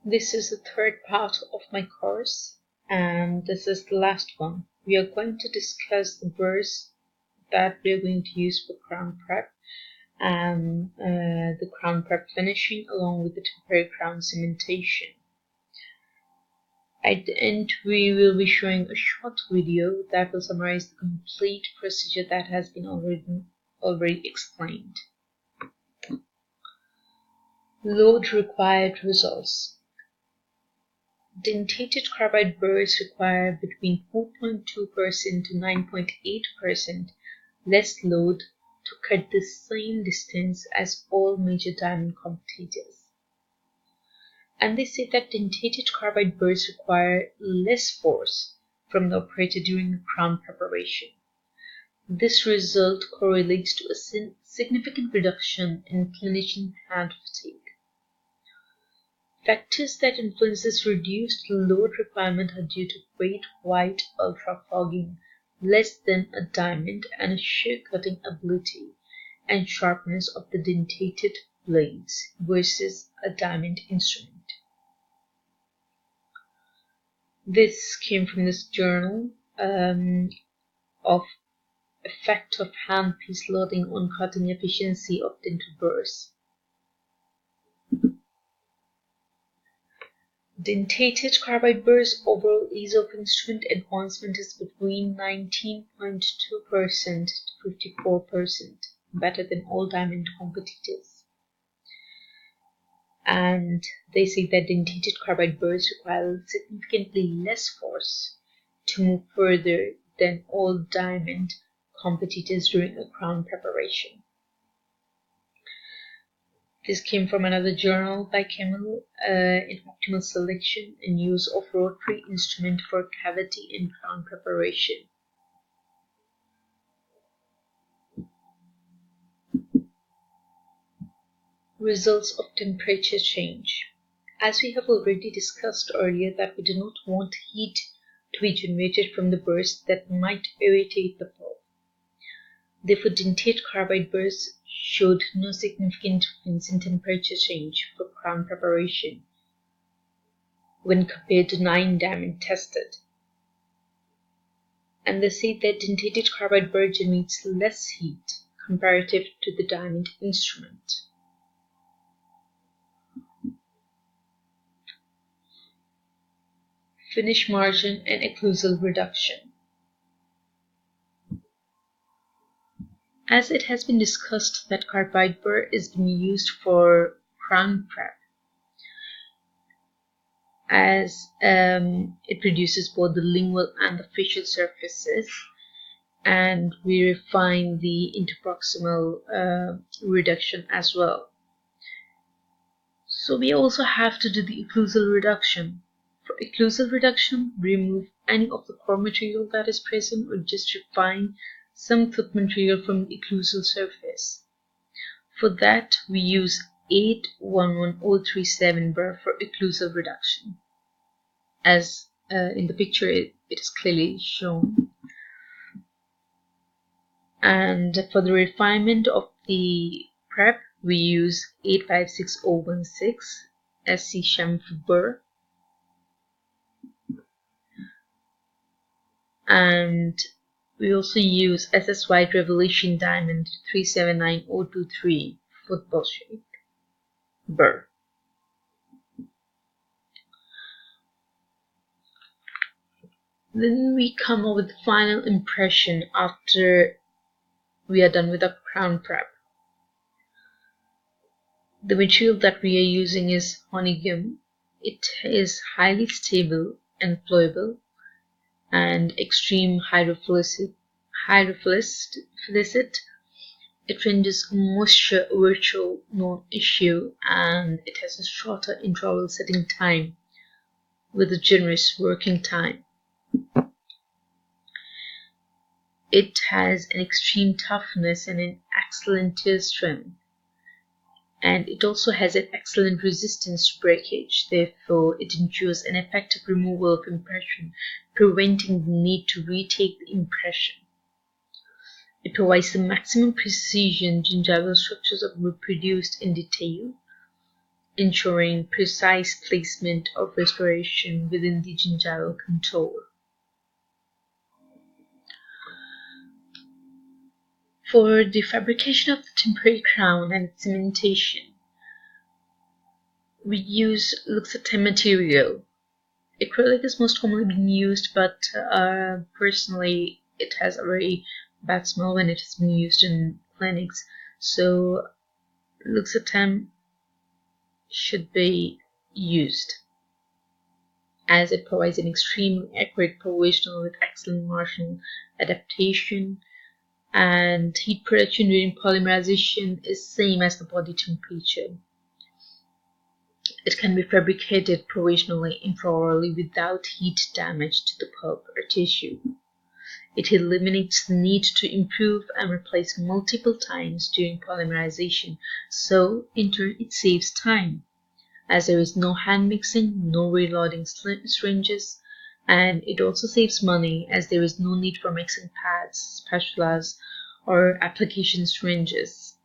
This is the third part of my course, and this is the last one. We are going to discuss the burrs that we are going to use for crown prep and the crown prep finishing along with the temporary crown cementation. At the end, we will be showing a short video that will summarize the complete procedure that has been already explained. Load required results. Dentated carbide burrs require between 4.2% to 9.8% less load to cut the same distance as all major diamond competitors. And they say that dentated carbide burrs require less force from the operator during the crown preparation. This result correlates to a significant reduction in clinician hand fatigue. Factors that influence this reduced load requirement are due to great white ultra fogging, less than a diamond, and a shear cutting ability and sharpness of the dentated blades versus a diamond instrument. This came from this journal of effect of handpiece loading on cutting efficiency of dental burrs. Dentated carbide burrs overall ease of instrument advancement is between 19.2% to 54%, better than all diamond competitors. And they say that dentated carbide burrs require significantly less force to move further than all diamond competitors during a crown preparation. This came from another journal by Kemmel in optimal selection and use of rotary instrument for cavity and crown preparation. Results of temperature change. As we have already discussed earlier that we do not want heat to be generated from the burrs that might irritate the pulp. Therefore, dentated carbide burrs showed no significant difference in temperature change for crown preparation when compared to 9 diamond tested. And they say that dentated carbide burr generates less heat comparative to the diamond instrument. Finish margin and occlusal reduction. As it has been discussed that carbide burr is being used for crown prep, as it reduces both the lingual and the facial surfaces, and we refine the interproximal reduction as well. So we also have to do the occlusal reduction. For occlusal reduction, remove any of the core material that is present or just refine some tooth material from the occlusal surface. For that, we use 811037 burr for occlusal reduction. As in the picture, it is clearly shown. And for the refinement of the prep, we use 856016 SC chamfer burr. And we also use SS White Revelation Diamond 379023 football shape burr. Then we come up with the final impression after we are done with our crown prep. The material that we are using is honey gum. It is highly stable and flowable and extreme hydrophilicity. It renders moisture a virtual non-issue, and it has a shorter interval setting time with a generous working time. It has an extreme toughness and an excellent tear strength, and it also has an excellent resistance to breakage. Therefore, it ensures an effective removal of impression, preventing the need to retake the impression. It provides the maximum precision gingival structures are reproduced in detail. ensuring precise placement of restoration within the gingival contour. For the fabrication of the temporary crown and its cementation, we use Luxatem material. Acrylic is most commonly being used, but personally it has a very bad smell when it is being used in clinics. So Luxatem should be used, as it provides an extremely accurate provisional with excellent marginal adaptation, and heat production during polymerization is same as the body temperature. It can be fabricated provisionally intraorally without heat damage to the pulp or tissue. It eliminates the need to improve and replace multiple times during polymerization, so in turn it saves time, as there is no hand mixing, no reloading syringes, and it also saves money as there is no need for mixing pads, spatulas, or application syringes.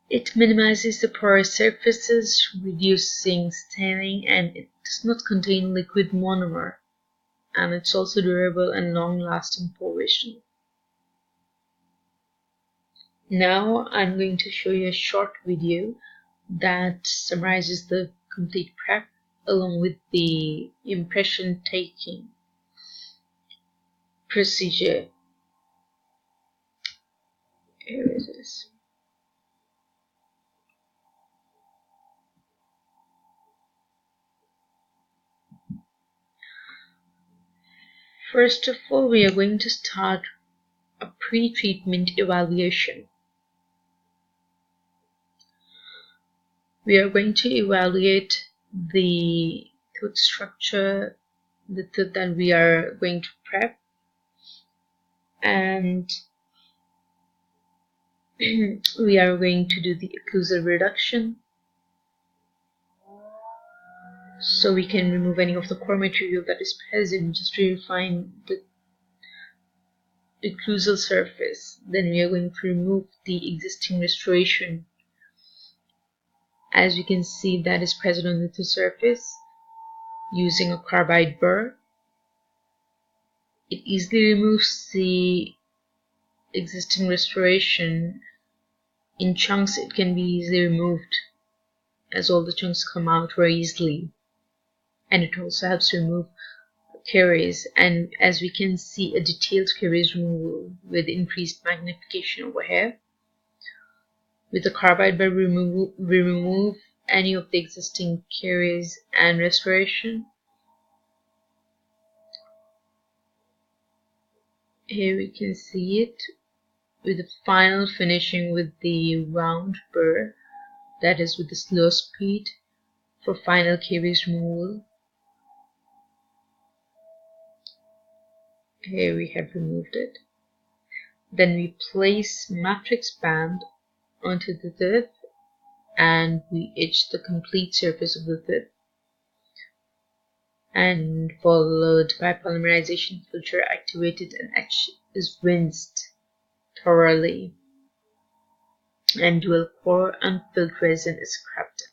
It minimizes the porous surfaces, reducing staining, and it does not contain liquid monomer, and it's also durable and long-lasting provision. Now I'm going to show you a short video that summarizes the complete prep along with the impression taking procedure. Here it is. First of all, we are going to start a pre-treatment evaluation. We are going to evaluate the tooth structure, the tooth that we are going to prep, and we are going to do the occlusal reduction so we can remove any of the core material that is present just to refine the occlusal surface. Then we are going to remove the existing restoration, as you can see, that is present on the tooth surface, using a carbide burr. It easily removes the existing restoration. In chunks it can be easily removed, as all the chunks come out very easily, and it also helps remove caries, and as we can see, a detailed caries removal with increased magnification over here. With the carbide burr we remove any of the existing caries and restoration. Here we can see it with the final finishing with the round burr, that is with the slow speed for final caries removal. Here we have removed it. Then we place matrix band onto the tooth and we etch the complete surface of the tooth, and followed by polymerization filter activated, and etch is rinsed thoroughly, and dual core unfilled resin is scrubbed,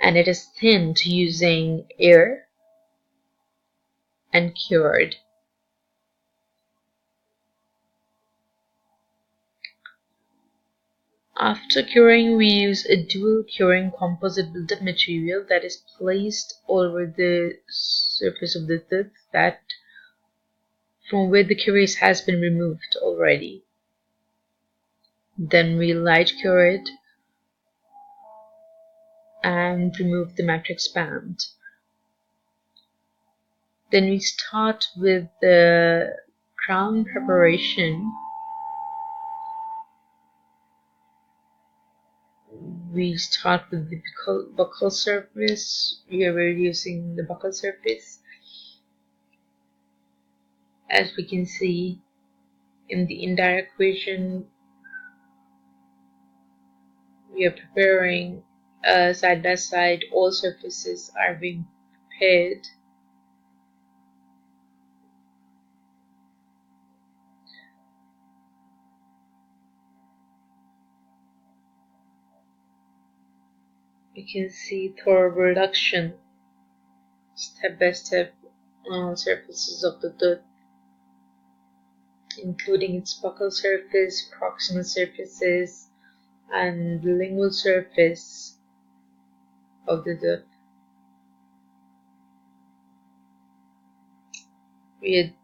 and it is thinned using air and cured. After curing, we use a dual curing composite build-up material that is placed all over the surface of the tooth that from where the caries has been removed already. Then we light cure it and remove the matrix band. Then we start with the crown preparation. We start with the buccal surface. Here we're using the buccal surface. As we can see in the indirect vision, we are preparing side by side. All surfaces are being prepared. We can see thorough reduction step by step on all surfaces of the tooth, including its buccal surface, proximal surfaces, and the lingual surface of the tooth. We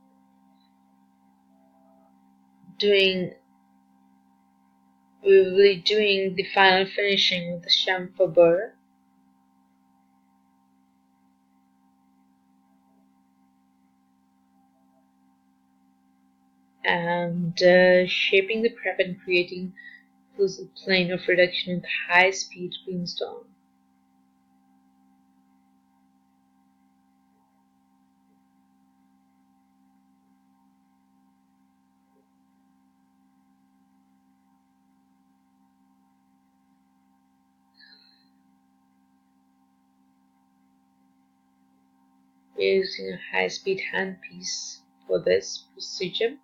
will be doing the final finishing with the chamfer burr, and shaping the prep and creating this plane of reduction with high-speed greenstone. We're using a high-speed handpiece for this procedure.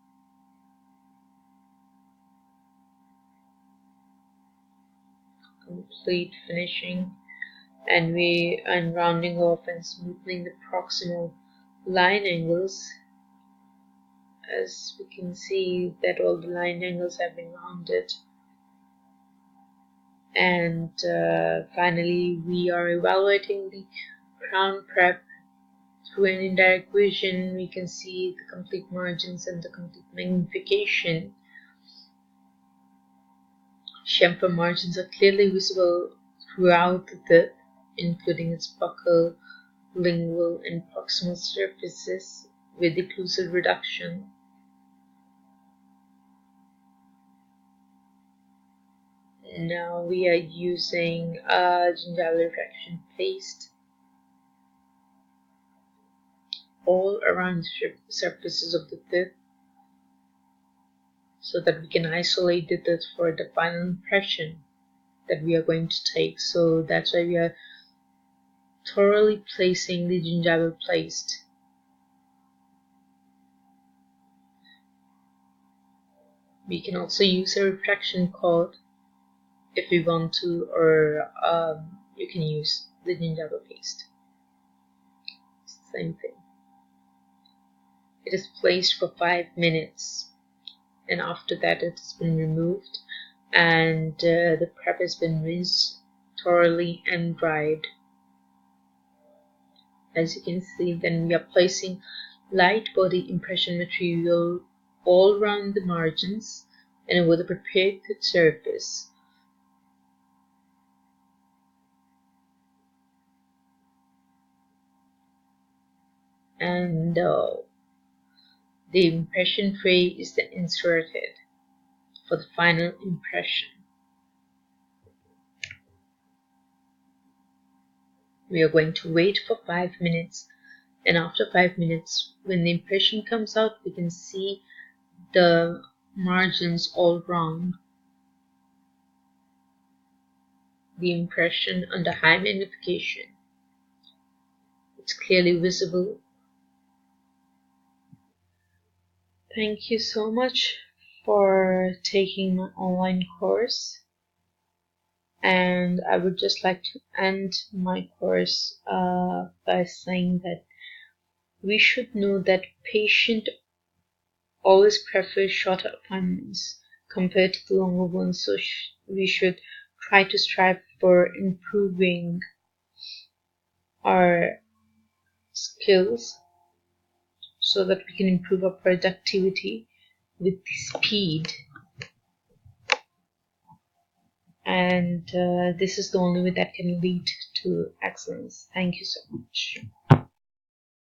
Complete finishing, and rounding off and smoothing the proximal line angles. As we can see that all the line angles have been rounded. And finally, we are evaluating the crown prep through an indirect vision. We can see the complete margins and the complete magnification. Chamfer margins are clearly visible throughout the tooth, including its buccal, lingual, and proximal surfaces with occlusal reduction. Now we are using a gingival refraction paste all around the surfaces of the tooth so that we can isolate the tooth for the final impression that we are going to take. So that's why we are thoroughly placing the gingival paste. We can also use a refraction code if we want to, or you can use the gingival paste. It's the same thing. It is placed for 5 minutes, and after that it has been removed, and the prep has been rinsed thoroughly and dried. As you can see, then we are placing light body impression material all around the margins and over the prepared tooth surface. And the impression tray is then inserted for the final impression. We are going to wait for 5 minutes, and after 5 minutes, when the impression comes out, we can see the margins all round. The impression under high magnification. It's clearly visible. Thank you so much for taking my online course, and I would just like to end my course by saying that we should know that patient always prefer shorter appointments compared to the longer ones, so we should try to strive for improving our skills so that we can improve our productivity with speed. And this is the only way that can lead to excellence. Thank you so much.